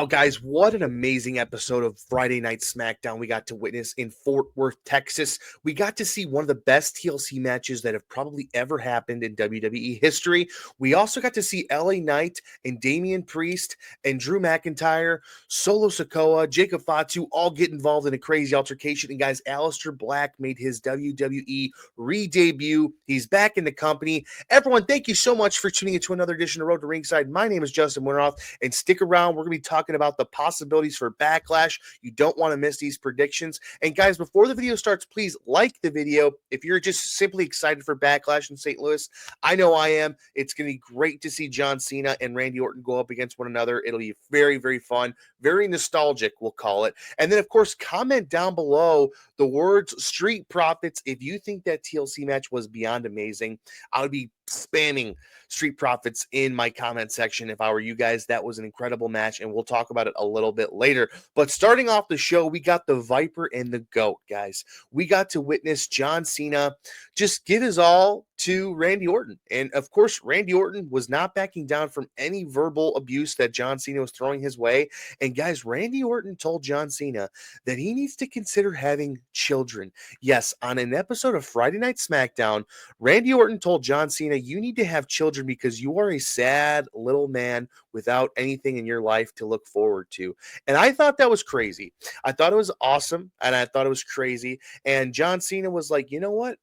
Guys, what an amazing episode of Friday Night SmackDown we got to witness in Fort Worth, Texas. We got to see one of the best TLC matches that have probably ever happened in WWE history. We also got to see LA Knight and Damian Priest and Drew McIntyre, Solo Sikoa, Jacob Fatu all get involved in a crazy altercation. And guys, Aleister Black made his WWE re-debut. He's back in the company. Everyone, thank you so much for tuning into another edition of Road to Ringside. My name is Justin Winterhoff, and stick around. We're going to be talking about the possibilities for Backlash. You don't want to miss these predictions. And guys, before the video starts, please like the video. If you're just simply excited for Backlash in St. Louis, I know I am. It's going to be great to see John Cena and Randy Orton go up against one another. It'll be very, very fun, very nostalgic, we'll call it. And then, of course, comment down below the words Street Profits if you think that TLC match was beyond amazing. I would be spamming Street Profits in my comment section if I were you guys. That was an incredible match, and we'll talk about it a little bit later. But starting off the show, we got the Viper and the GOAT, guys. We got to witness John Cena just give his all to Randy Orton. And of course, Randy Orton was not backing down from any verbal abuse that John Cena was throwing his way. And guys, Randy Orton told John Cena that he needs to consider having children. Yes, on an episode of Friday Night SmackDown, Randy Orton told John Cena, you need to have children because you are a sad little man without anything in your life to look forward to. And I thought that was crazy. I thought it was awesome, and I thought it was crazy. And John Cena was like, you know what?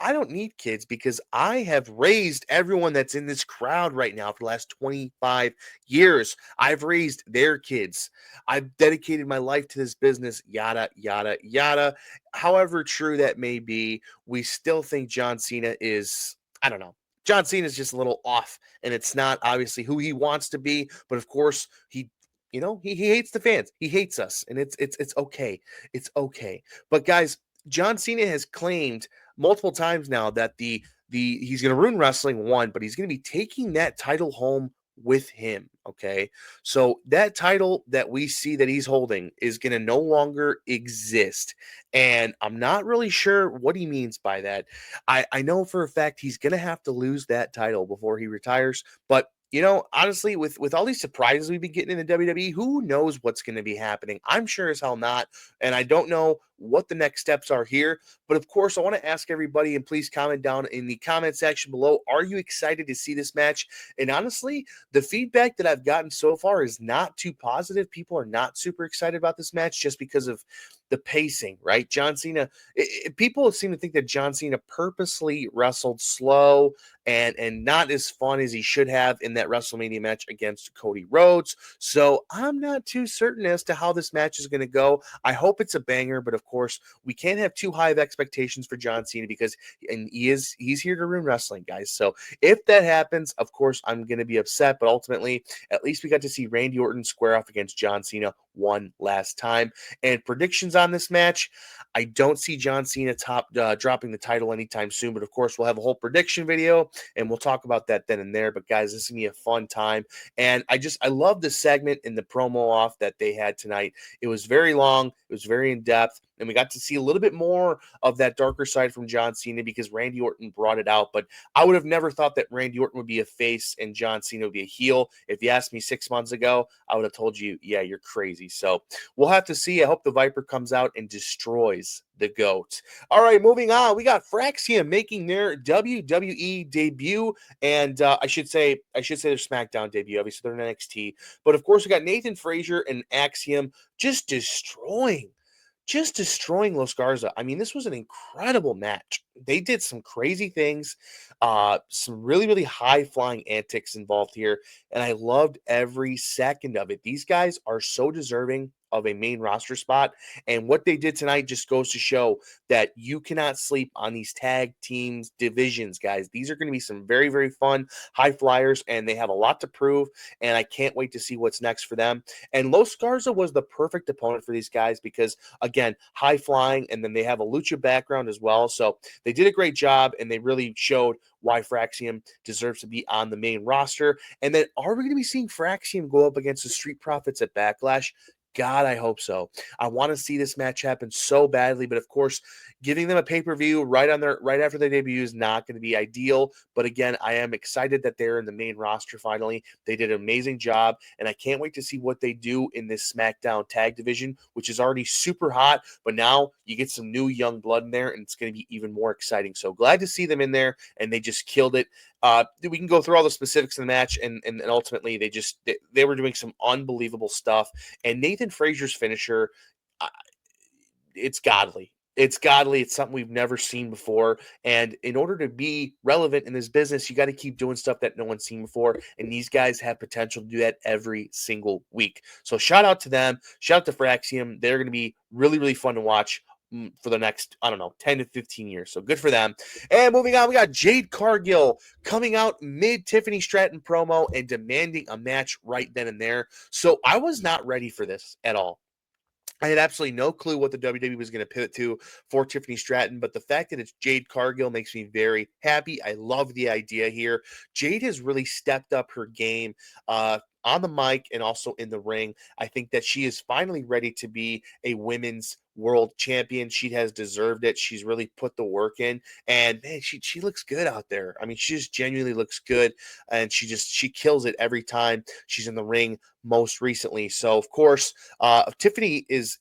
I don't need kids because I have raised everyone that's in this crowd right now for the last 25 years. I've raised their kids. I've dedicated my life to this business, yada, yada, yada. However true that may be, we still think John Cena is, I don't know. John Cena is just a little off, and it's not obviously who he wants to be, but of course he hates the fans. He hates us, and it's okay. It's okay. But guys, John Cena has claimed multiple times now that the he's going to ruin wrestling, one, but he's going to be taking that title home with him. Okay, so that title that we see that he's holding is going to no longer exist, and I'm not really sure what he means by that. I know for a fact he's going to have to lose that title before he retires, but honestly, with all these surprises we've been getting in the WWE, who knows what's going to be happening? I'm sure as hell not. And I don't know what the next steps are here. But of course, I want to ask everybody, and please comment down in the comment section below, are you excited to see this match? And honestly, the feedback that I've gotten so far is not too positive. People are not super excited about this match just because of the pacing, right? John Cena, people seem to think that John Cena purposely wrestled slow and not as fun as he should have in that WrestleMania match against Cody Rhodes. So I'm not too certain as to how this match is going to go. I hope it's a banger, but of course, we can't have too high of expectations for John Cena because he's here to ruin wrestling, guys. So if that happens, of course, I'm going to be upset, but ultimately, at least we got to see Randy Orton square off against John Cena one last time. And predictions on this match, I don't see John Cena dropping the title anytime soon, but of course, we'll have a whole prediction video and we'll talk about that then and there. But guys, this is gonna be a fun time, and I love the segment in the promo off that they had tonight. It was very long, it was very in depth, and we got to see a little bit more of that darker side from John Cena because Randy Orton brought it out. But I would have never thought that Randy Orton would be a face and John Cena would be a heel. If you asked me 6 months ago, I would have told you, yeah, you're crazy. So we'll have to see. I hope the Viper comes out and destroys the GOAT. All right, moving on. We got Fraxium making their WWE debut, and I should say their SmackDown debut. Obviously, they're in NXT, but of course, we got Nathan Frazier and Axiom just destroying Los Garza. I mean, this was an incredible match. They did some crazy things, some really, really high-flying antics involved here, and I loved every second of it. These guys are so deserving of a main roster spot, and what they did tonight just goes to show that you cannot sleep on these tag teams divisions, guys. These are going to be some very, very fun high flyers, and they have a lot to prove, and I can't wait to see what's next for them. And Los Garza was the perfect opponent for these guys because, again, high flying, and then they have a lucha background as well, so they did a great job, and they really showed why Fraxium deserves to be on the main roster. And then are we going to be seeing Fraxium go up against the Street Profits at Backlash? God, I hope so. I want to see this match happen so badly, but of course, giving them a pay-per-view right after their debut is not going to be ideal. But again, I am excited that they're in the main roster finally. They did an amazing job, and I can't wait to see what they do in this SmackDown tag division, which is already super hot. But now you get some new young blood in there, and it's going to be even more exciting. So glad to see them in there, and they just killed it. We can go through all the specifics of the match, and ultimately they were doing some unbelievable stuff. And Nathan Frazier's finisher, uh, it's godly. It's godly. It's something we've never seen before. And in order to be relevant in this business, you got to keep doing stuff that no one's seen before. And these guys have potential to do that every single week. So shout out to them. Shout out to Fraxium. They're going to be really, really fun to watch for the next, I don't know, 10 to 15 years. So good for them. And moving on, we got Jade Cargill coming out mid Tiffany Stratton promo and demanding a match right then and there. So I was not ready for this at all. I had absolutely no clue what the WWE was going to pivot to for Tiffany Stratton, but the fact that it's Jade Cargill makes me very happy. I love the idea here. Jade has really stepped up her game on the mic and also in the ring. I think that she is finally ready to be a women's world champion. She has deserved it. She's really put the work in, and man, she looks good out there. I mean, she just genuinely looks good, and she kills it every time she's in the ring. Most recently, so of course, Tiffany is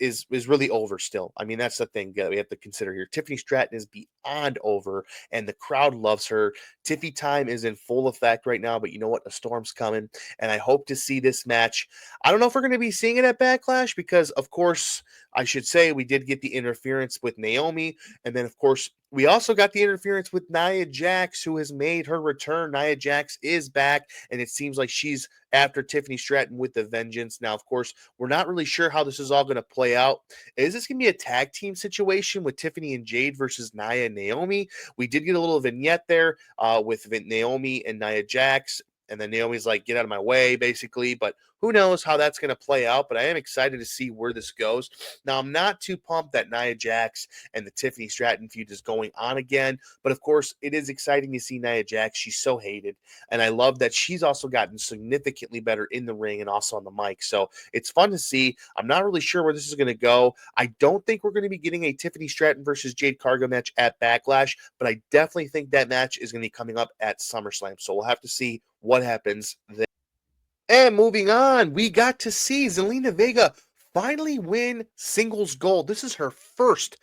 really over still. I mean, that's the thing that we have to consider here. Tiffany Stratton is beyond over, and the crowd loves her. Tiffy time is in full effect right now, but you know what? A storm's coming, and I hope to see this match. I don't know if we're going to be seeing it at Backlash because, of course, I should say we did get the interference with Naomi, and then, of course, we also got the interference with Nia Jax, who has made her return. Nia Jax is back, and it seems like she's after Tiffany Stratton with the vengeance. Now, of course, we're not really sure how this is all going to play out. Is this going to be a tag team situation with Tiffany and Jade versus Nia and Naomi? We did get a little vignette there with Naomi and Nia Jax. And then Naomi's like, get out of my way, basically. But who knows how that's going to play out. But I am excited to see where this goes. Now, I'm not too pumped that Nia Jax and the Tiffany Stratton feud is going on again. But, of course, it is exciting to see Nia Jax. She's so hated. And I love that she's also gotten significantly better in the ring and also on the mic. So it's fun to see. I'm not really sure where this is going to go. I don't think we're going to be getting a Tiffany Stratton versus Jade Cargill match at Backlash. But I definitely think that match is going to be coming up at SummerSlam. So we'll have to see what happens there. And moving on, we got to see Zelina Vega finally win singles gold. This is her first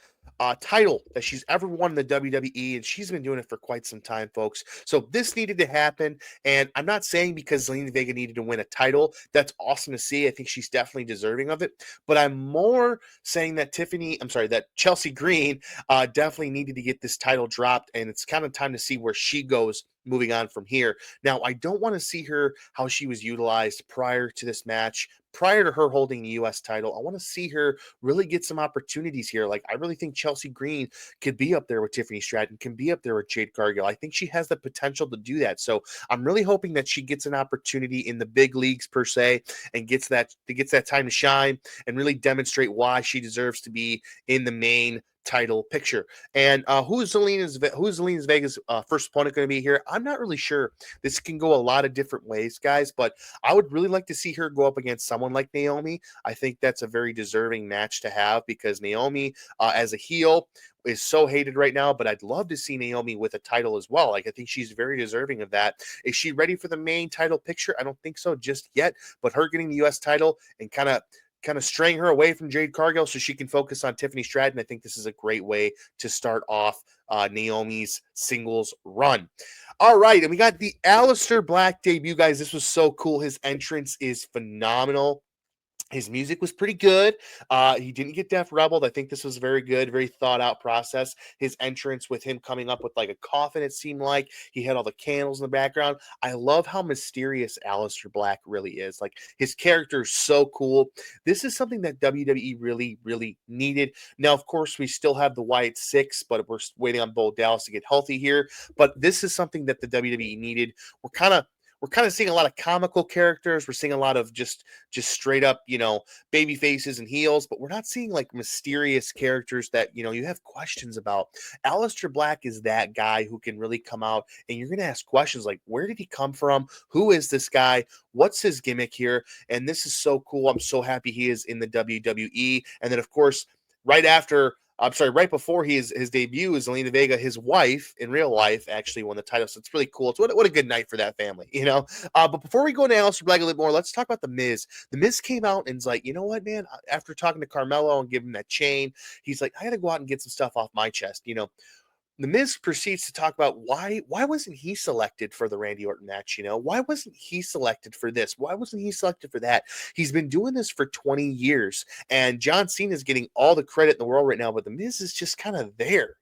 title that she's ever won in the WWE, and she's been doing it for quite some time, folks. So this needed to happen, and I'm not saying because Zelina Vega needed to win a title. That's awesome to see. I think she's definitely deserving of it. But I'm more saying that that Chelsea Green definitely needed to get this title dropped, and it's kind of time to see where she goes moving on from here. Now, I don't want to see her how she was utilized prior to this match, prior to her holding the U.S. title. I want to see her really get some opportunities here. Like, I really think Chelsea Green could be up there with Tiffany Stratton, can be up there with Jade Cargill. I think she has the potential to do that. So I'm really hoping that she gets an opportunity in the big leagues per se, and gets that time to shine and really demonstrate why she deserves to be in the main title picture. And who's Zelina Vega's first opponent going to be here? I'm not really sure. This can go a lot of different ways, guys, but I would really like to see her go up against someone like Naomi. I think that's a very deserving match to have because Naomi, as a heel, is so hated right now, but I'd love to see Naomi with a title as well. Like, I think she's very deserving of that. Is she ready for the main title picture? I don't think so just yet, but her getting the U.S. title and kind of straying her away from Jade Cargill so she can focus on Tiffany Stratton. I think this is a great way to start off Naomi's singles run. All right, and we got the Aleister Black debut, guys. This was so cool. His entrance is phenomenal. His music was pretty good. He didn't get Def Rebelled. I think this was very good, very thought out process. His entrance with him coming up with like a coffin, it seemed like. He had all the candles in the background. I love how mysterious Aleister Black really is. Like, his character is so cool. This is something that WWE really, really needed. Now, of course, we still have the Wyatt Six, but we're waiting on Bo Dallas to get healthy here. But this is something that the WWE needed. We're we're kind of seeing a lot of comical characters. We're seeing a lot of just straight up, baby faces and heels, but we're not seeing like mysterious characters that, you have questions about. Aleister Black is that guy who can really come out and you're going to ask questions like, where did he come from? Who is this guy? What's his gimmick here? And this is so cool. I'm so happy he is in the WWE. And then, of course, right before his debut is Zelina Vega, his wife in real life, actually won the title. So it's really cool. It's what a good night for that family, But before we go into Aleister Black a little more, let's talk about The Miz. The Miz came out and is like, you know what, man? After talking to Carmelo and giving him that chain, he's like, I got to go out and get some stuff off my chest, The Miz proceeds to talk about why wasn't he selected for the Randy Orton match? Why wasn't he selected for this? Why wasn't he selected for that? He's been doing this for 20 years, and John Cena is getting all the credit in the world right now, but The Miz is just kind of there.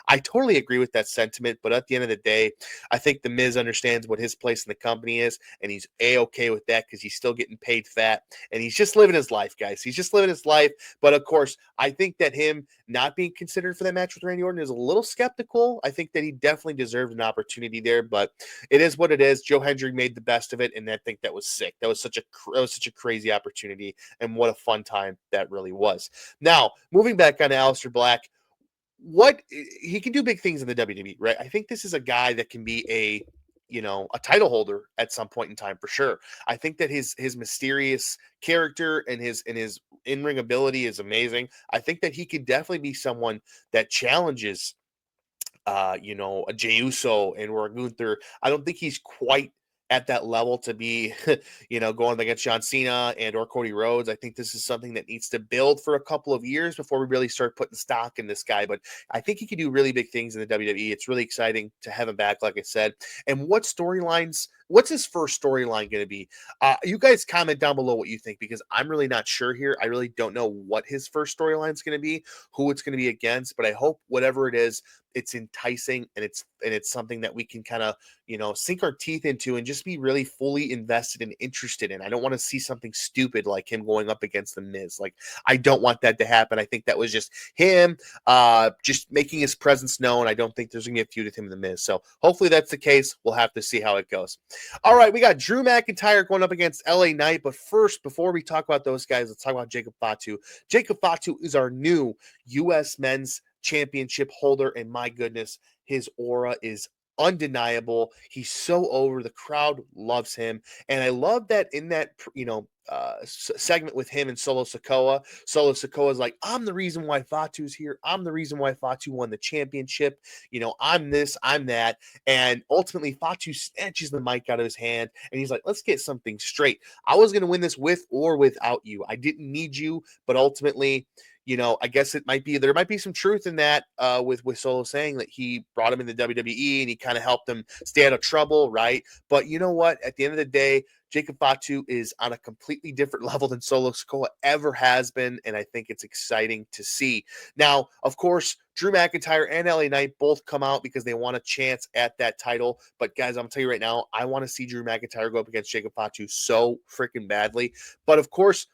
I totally agree with that sentiment, but at the end of the day, I think The Miz understands what his place in the company is, and he's a-okay with that because he's still getting paid fat, and he's just living his life, guys. He's just living his life. But of course, I think that him not being considered for that match with Randy Orton is a little skeptical. I think that he definitely deserved an opportunity there, but it is what it is. Joe Hendry made the best of it, and I think that was sick. That was such a crazy opportunity, and what a fun time that really was. Now, moving back on to Aleister Black, he can do big things in the WWE, right? I think this is a guy that can be a title holder at some point in time for sure. I think that his mysterious character and his in-ring ability is amazing. I think that he could definitely be someone that challenges a Jey Uso and or a Gunther. I don't think he's quite at that level to be, going against John Cena and or Cody Rhodes. I think this is something that needs to build for a couple of years before we really start putting stock in this guy. But I think he can do really big things in the WWE. It's really exciting to have him back, like I said. And what's his first storyline going to be? You guys comment down below what you think, because I'm really not sure here. I really don't know what his first storyline is going to be, who it's going to be against, but I hope whatever it is, it's enticing and it's something that we can kind of, sink our teeth into and just be really fully invested and interested in. I don't want to see something stupid like him going up against The Miz. Like, I don't want that to happen. I think that was just him just making his presence known. I don't think there's going to be a feud with him and The Miz. So hopefully that's the case. We'll have to see how it goes. All right, we got Drew McIntyre going up against LA Knight. But first, before we talk about those guys, let's talk about Jacob Fatu. Jacob Fatu is our new U.S. Men's Championship holder, and my goodness, his aura is undeniable. He's so over. The crowd loves him, and I love that in that segment with him and Solo Sikoa. Solo Sikoa is like, I'm the reason why Fatu's here. I'm the reason why Fatu won the championship. I'm this, I'm that. And ultimately, Fatu snatches the mic out of his hand, and he's like, let's get something straight. I was going to win this with or without you. I didn't need you, but ultimately, I guess there might be some truth in that with Solo saying that he brought him in the WWE and he kind of helped him stay out of trouble, right? But you know what? At the end of the day, Jacob Fatu is on a completely different level than Solo Sikoa ever has been, and I think it's exciting to see. Now, of course, Drew McIntyre and LA Knight both come out because they want a chance at that title. But guys, I'm going to tell you right now, I want to see Drew McIntyre go up against Jacob Fatu so freaking badly. But of course,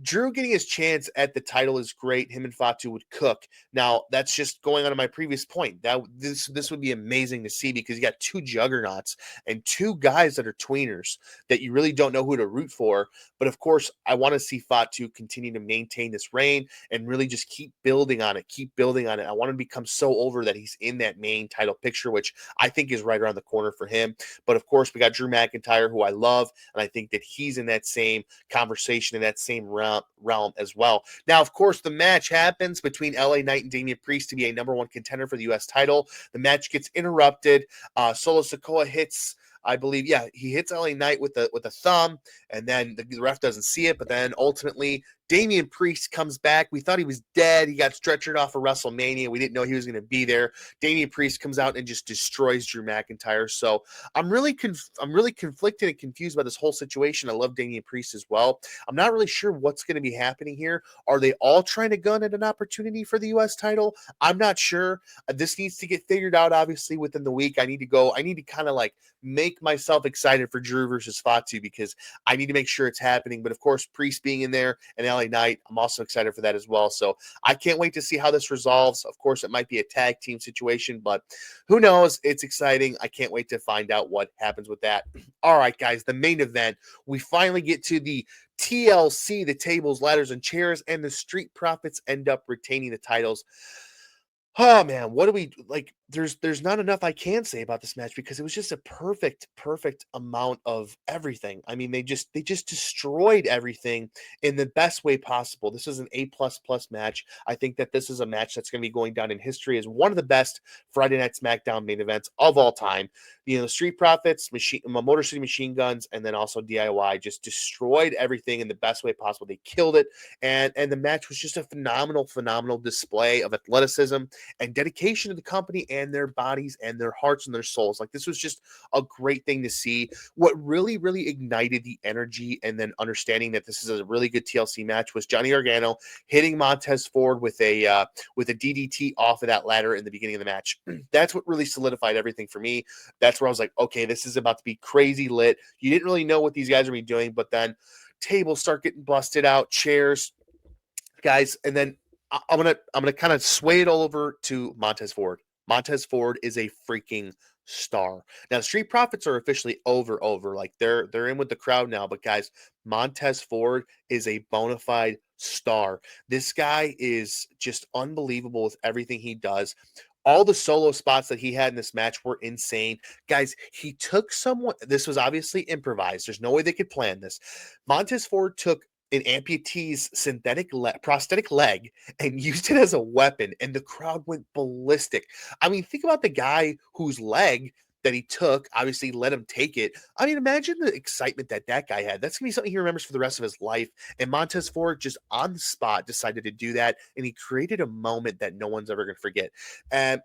Drew getting his chance at the title is great. Him and Fatu would cook. Now, that's just going on to my previous point. This would be amazing to see, because you got two juggernauts and two guys that are tweeners that you really don't know who to root for. But of course, I want to see Fatu continue to maintain this reign and really just keep building on it. I want him to become so over that he's in that main title picture, which I think is right around the corner for him. But of course, we got Drew McIntyre, who I love, and I think that he's in that same conversation, in that same realm as well. Now, of course, the match happens between LA Knight and Damian Priest to be a number one contender for the U.S. title. The match gets interrupted. Solo Sikoa hits, I believe, he hits LA Knight with a thumb, and then the ref doesn't see it. But then ultimately, Damian Priest comes back. We thought he was dead. He got stretchered off of WrestleMania. We didn't know he was going to be there. Damian Priest comes out and just destroys Drew McIntyre. So I'm really conflicted and confused by this whole situation. I love Damian Priest as well. I'm not really sure what's going to be happening here. Are they all trying to gun at an opportunity for the U.S. title? I'm not sure. This needs to get figured out, obviously, within the week. I need to kind of like make myself excited for Drew versus Fatu, because I need to make sure it's happening. But of course, Priest being in there and LA finale night. I'm also excited for that as well. So I can't wait to see how this resolves. Of course, it might be a tag team situation, but who knows? It's exciting. I can't wait to find out what happens with that. All right, guys, the main event. We finally get to the TLC, the tables, ladders, and chairs, and the Street Profits end up retaining the titles. Oh man, what do we like? There's not enough I can say about this match because it was just a perfect amount of everything. I mean, they just destroyed everything in the best way possible. This is an A++ match. I think that this is a match that's going to be going down in history as one of the best Friday Night SmackDown main events of all time. You know, Street Profits, Motor City Machine Guns, and then also DIY just destroyed everything in the best way possible. They killed it, and the match was just a phenomenal display of athleticism and dedication to the company and their bodies and their hearts and their souls. Like, this was just a great thing to see. What really ignited the energy and then understanding that this is a really good TLC match was Johnny Gargano hitting Montez Ford with a DDT off of that ladder in the beginning of the match. That's what really solidified everything for me. That's where I was like, okay, this is about to be crazy lit. You didn't really know what these guys are be doing, but then tables start getting busted out, chairs, guys, and then I'm gonna kind of sway it all over to Montez Ford. Montez Ford is a freaking star. Now, the Street Profits are officially over. Like they're in with the crowd now, but guys, Montez Ford is a bona fide star. This guy is just unbelievable with everything he does. All the solo spots that he had in this match were insane. Guys, he took someone, this was obviously improvised. There's no way they could plan this. Montez Ford took an amputee's prosthetic leg and used it as a weapon, and the crowd went ballistic. I mean, think about the guy whose leg that he took, obviously let him take it. I mean, imagine the excitement that guy had. That's gonna be something he remembers for the rest of his life. And Montez Ford just on the spot decided to do that, and he created a moment that no one's ever gonna forget. And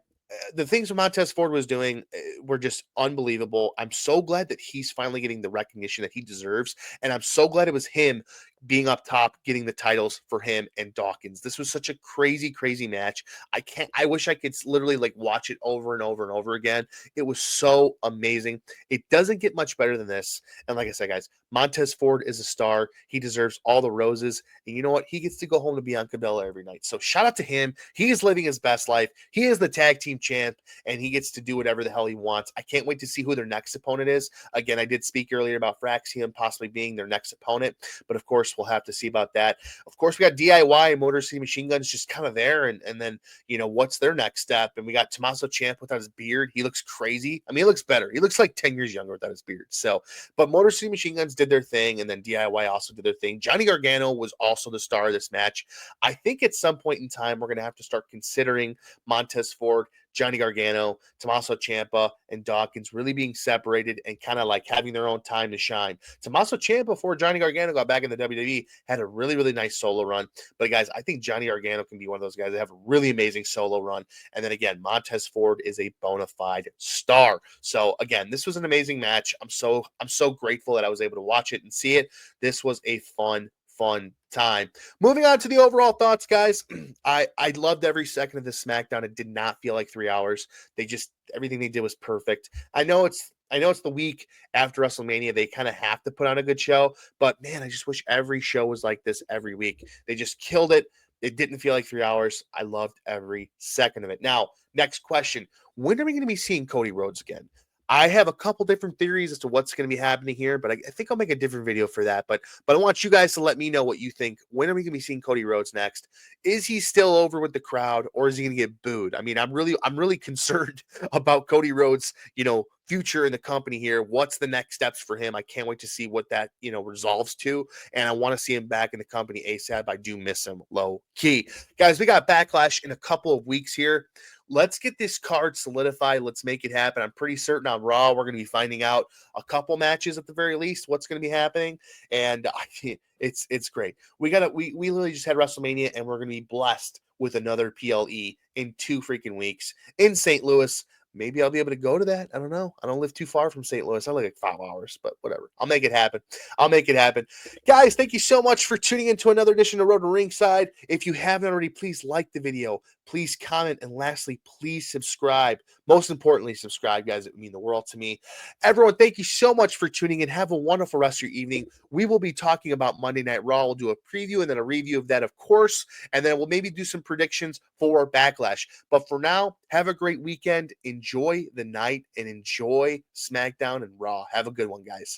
the things that Montez Ford was doing were just unbelievable. I'm so glad that he's finally getting the recognition that he deserves, and I'm so glad it was him being up top, getting the titles for him and Dawkins. This was such a crazy match. I wish I could literally like watch it over and over again. It was so amazing. It doesn't get much better than this. And like I said, guys, Montez Ford is a star. He deserves all the roses. And you know what? He gets to go home to Bianca Belair every night. So shout out to him. He is living his best life. He is the tag team champ, and he gets to do whatever the hell he wants. I can't wait to see who their next opponent is. Again, I did speak earlier about Fraxium possibly being their next opponent, but of course, we'll have to see about that. Of course, we got DIY and Motor City Machine Guns just kind of there, and then, you know, what's their next step? And we got Tommaso Ciampa without his beard. He looks crazy. I mean, he looks better. He looks like 10 years younger without his beard. So, but Motor City Machine Guns did their thing, and then DIY also did their thing. Johnny Gargano was also the star of this match. I think at some point in time, we're going to have to start considering Montez Ford, Johnny Gargano, Tommaso Ciampa, and Dawkins really being separated and kind of like having their own time to shine. Tommaso Ciampa, before Johnny Gargano got back in the WWE, had a really nice solo run. But guys, I think Johnny Gargano can be one of those guys that have a really amazing solo run. And then again, Montez Ford is a bona fide star. So again, this was an amazing match. I'm so grateful that I was able to watch it and see it. This was a fun time. Moving on to the overall thoughts, guys. I loved every second of this SmackDown. It did not feel like 3 hours. Everything they did was perfect. I know it's the week after WrestleMania. They kind of have to put on a good show, but man, I just wish every show was like this every week. They just killed it. It didn't feel like 3 hours. I loved every second of it. Now, next question. When are we going to be seeing Cody Rhodes again? I have a couple different theories as to what's going to be happening here, but I think I'll make a different video for that. But I want you guys to let me know what you think. When are we going to be seeing Cody Rhodes next? Is he still over with the crowd, or is he going to get booed? I mean, I'm really concerned about Cody Rhodes, future in the company here. What's the next steps for him? I can't wait to see what that, resolves to. And I want to see him back in the company ASAP. I do miss him low key. Guys, we got Backlash in a couple of weeks here. Let's get this card solidified. Let's make it happen. I'm pretty certain on Raw we're going to be finding out a couple matches at the very least, what's going to be happening. And it's great. We literally just had WrestleMania, and we're going to be blessed with another PLE in 2 freaking weeks in St. Louis. maybe I'll be able to go to that. I don't know. I don't live too far from St. Louis. I live like 5 hours, but whatever. I'll make it happen. I'll make it happen. Guys, thank you so much for tuning into another edition of Road to Ringside. If you haven't already, please like the video. Please comment. And lastly, please subscribe. Most importantly, subscribe, guys. It would mean the world to me. Everyone, thank you so much for tuning in. Have a wonderful rest of your evening. We will be talking about Monday Night Raw. We'll do a preview and then a review of that, of course. And then we'll maybe do some predictions for Backlash. But for now, have a great weekend. Enjoy the night and enjoy SmackDown and Raw. Have a good one, guys.